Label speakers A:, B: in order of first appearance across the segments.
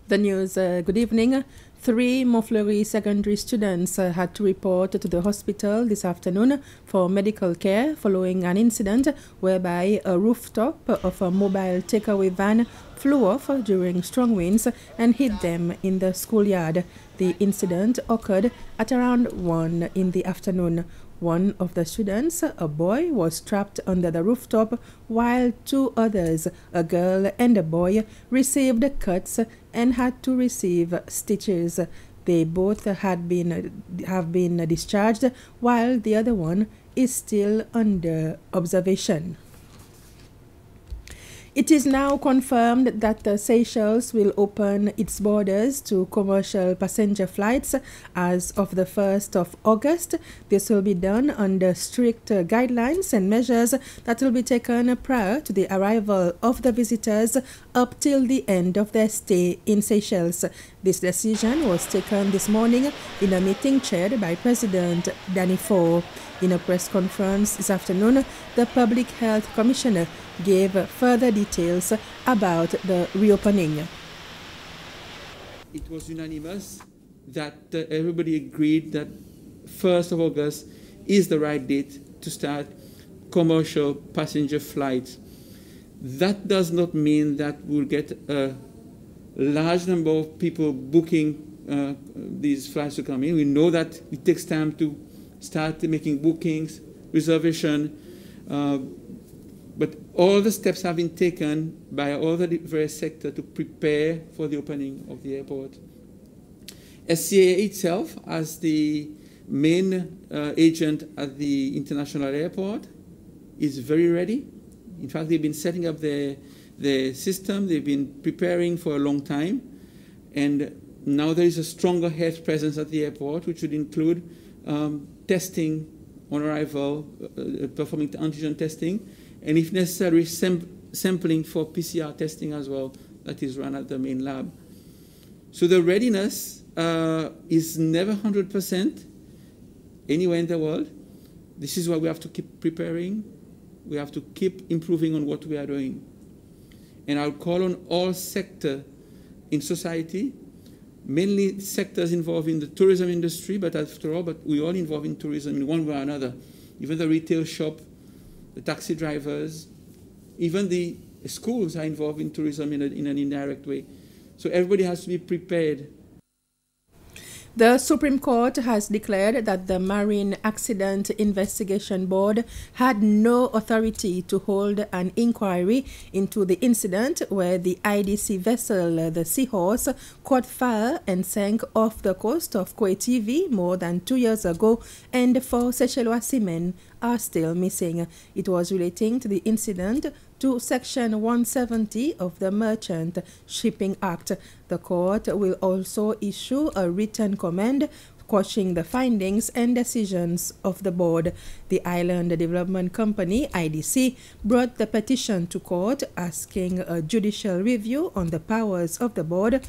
A: The news, good evening. Three Montfleury secondary students had to report to the hospital this afternoon for medical care following an incident whereby a rooftop of a mobile takeaway van flew off during strong winds and hit them in the schoolyard. The incident occurred at around 1 in the afternoon. One of the students, a boy, was trapped under the rooftop, while two others, a girl and a boy, received cuts and had to receive stitches. They both have been discharged, while the other one is still under observation. It is now confirmed that Seychelles will open its borders to commercial passenger flights as of the 1st of August. This will be done under strict guidelines and measures that will be taken prior to the arrival of the visitors up till the end of their stay in Seychelles. This decision was taken this morning in a meeting chaired by President Danny Faure. In a press conference this afternoon, the Public Health Commissioner gave further details about the reopening.
B: It was unanimous that everybody agreed that 1st of August is the right date to start commercial passenger flights. That does not mean that we'll get a large number of people booking these flights to come in. We know that it takes time to start making bookings, reservation, but all the steps have been taken by all the various sectors to prepare for the opening of the airport. SCAA itself, as the main agent at the international airport, is very ready. In fact, they've been setting up their system. They've been preparing for a long time. And now there is a stronger health presence at the airport, which would include testing on arrival, performing antigen testing, and if necessary, sampling for PCR testing as well, that is run at the main lab. So the readiness is never 100% anywhere in the world. This is why we have to keep preparing. We have to keep improving on what we are doing. And I'll call on all sectors in society, mainly sectors involved in the tourism industry, but after all, we all involved in tourism in one way or another. Even the retail shop, the taxi drivers, even the schools are involved in tourism in an indirect way. So everybody has to be prepared.
A: The Supreme Court has declared that the Marine Accident Investigation Board had no authority to hold an inquiry into the incident where the IDC vessel, the Seahorse, caught fire and sank off the coast of Kwe more than 2 years ago, and 4 Seychellois seamen are still missing. It was relating to the incident to Section 170 of the Merchant Shipping Act. The court will also issue a written command quashing the findings and decisions of the board. The Island Development Company, IDC, brought the petition to court asking a judicial review on the powers of the board,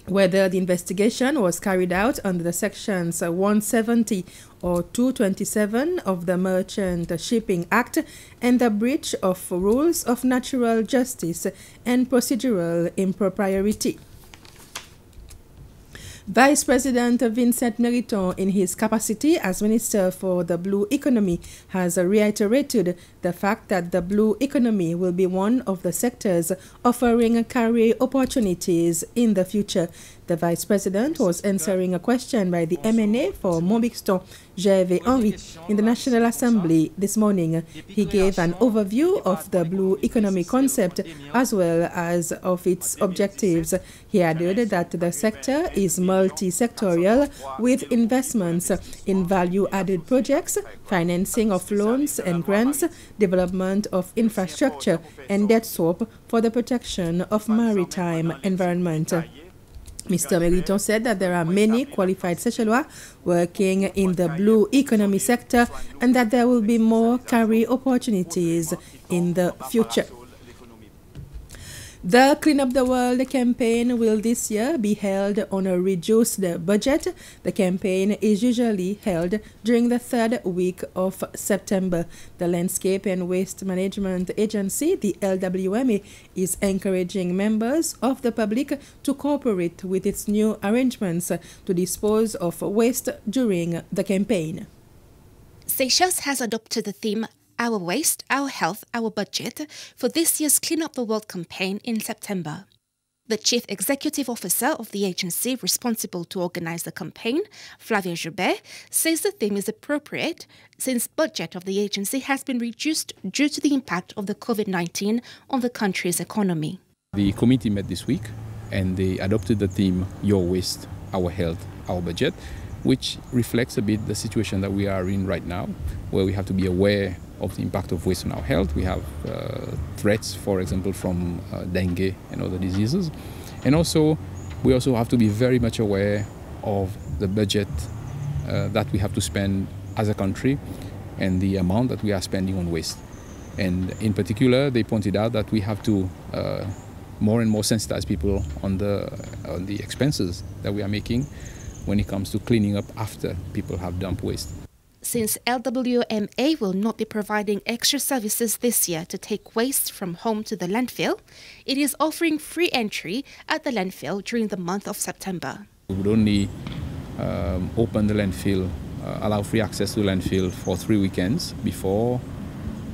A: whether the investigation was carried out under the sections 170 or 227 of the Merchant Shipping Act, and the breach of rules of natural justice and procedural impropriety. Vice President Vincent Meriton, in his capacity as Minister for the Blue Economy, has reiterated the fact that the blue economy will be one of the sectors offering career opportunities in the future. The Vice President was answering a question by the MNA for Montbixton, Gervais Henry, in the National Assembly this morning. He gave an overview of the blue economy concept as well as of its objectives. He added that the sector is multi-sectorial, with investments in value-added projects, financing of loans and grants, development of infrastructure, and debt swap for the protection of maritime environment. Mr. Meriton said that there are many qualified Seychellois working in the blue economy sector and that there will be more career opportunities in the future. The Clean Up the World campaign will this year be held on a reduced budget. The campaign is usually held during the third week of September. The Landscape and Waste Management Agency, the LWMA, is encouraging members of the public to cooperate with its new arrangements to dispose of waste during the campaign.
C: Seychelles has adopted the theme Our Waste, Our Health, Our Budget for this year's Clean Up the World campaign in September. The Chief Executive Officer of the agency responsible to organize the campaign, Flavia Joubert, says the theme is appropriate since budget of the agency has been reduced due to the impact of the COVID-19 on the country's economy.
D: The committee met this week and they adopted the theme Your Waste, Our Health, Our Budget, which reflects a bit the situation that we are in right now, where we have to be aware of the impact of waste on our health. We have threats, for example, from dengue and other diseases. And we also have to be very much aware of the budget that we have to spend as a country and the amount that we are spending on waste. And in particular, they pointed out that we have to more and more sensitize people on the expenses that we are making when it comes to cleaning up after people have dumped waste.
C: Since LWMA will not be providing extra services this year to take waste from home to the landfill, it is offering free entry at the landfill during the month of September.
D: We would only open the landfill, allow free access to the landfill for 3 weekends before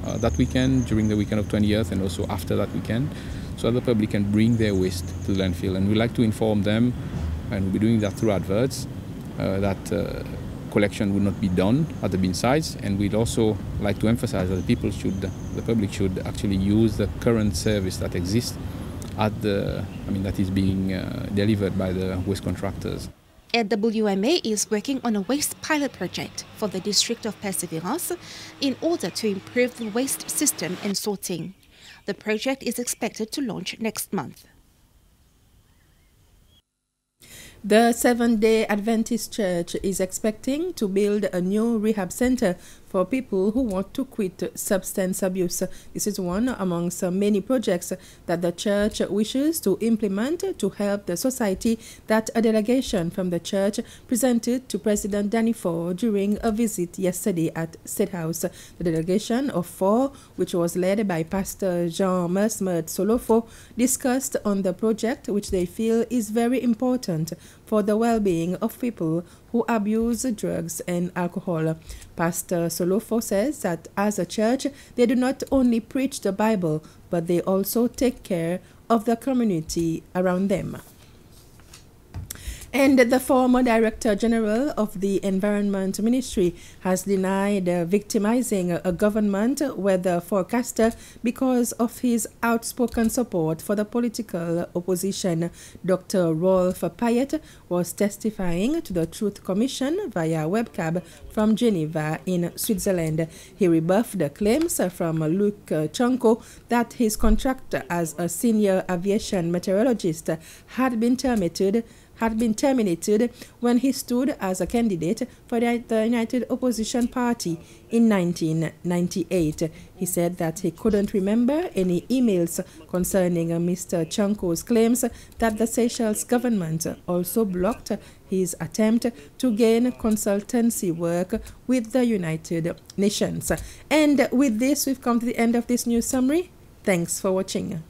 D: that weekend, during the weekend of 20th, and also after that weekend, so that the public can bring their waste to the landfill. And we'd like to inform them, and we'll be doing that through adverts, that collection would not be done at the bin sites, and we'd also like to emphasize that the public should actually use the current service that exists that is being delivered by the waste contractors.
C: LWMA is working on a waste pilot project for the district of Perseverance in order to improve the waste system and sorting. The project is expected to launch next month.
A: The Seventh-day Adventist Church is expecting to build a new rehab center for people who want to quit substance abuse. This is one amongst many projects that the church wishes to implement to help the society that a delegation from the church presented to President Danny Ford during a visit yesterday at State House. The delegation of 4, which was led by Pastor Jean Mesmer Solofo, discussed on the project, which they feel is very important for the well-being of people who abuse drugs and alcohol. Pastor Solofo says that as a church, they do not only preach the Bible, but they also take care of the community around them. And the former Director General of the Environment Ministry has denied victimizing a government weather forecaster because of his outspoken support for the political opposition. Dr. Rolf Payet was testifying to the Truth Commission via webcam from Geneva in Switzerland. He rebuffed the claims from Luc Chonko that his contract as a senior aviation meteorologist had been terminated when he stood as a candidate for the United Opposition Party in 1998. He said that he couldn't remember any emails concerning Mr. Chonko's claims that the Seychelles government also blocked his attempt to gain consultancy work with the United Nations. And with this, we've come to the end of this news summary. Thanks for watching.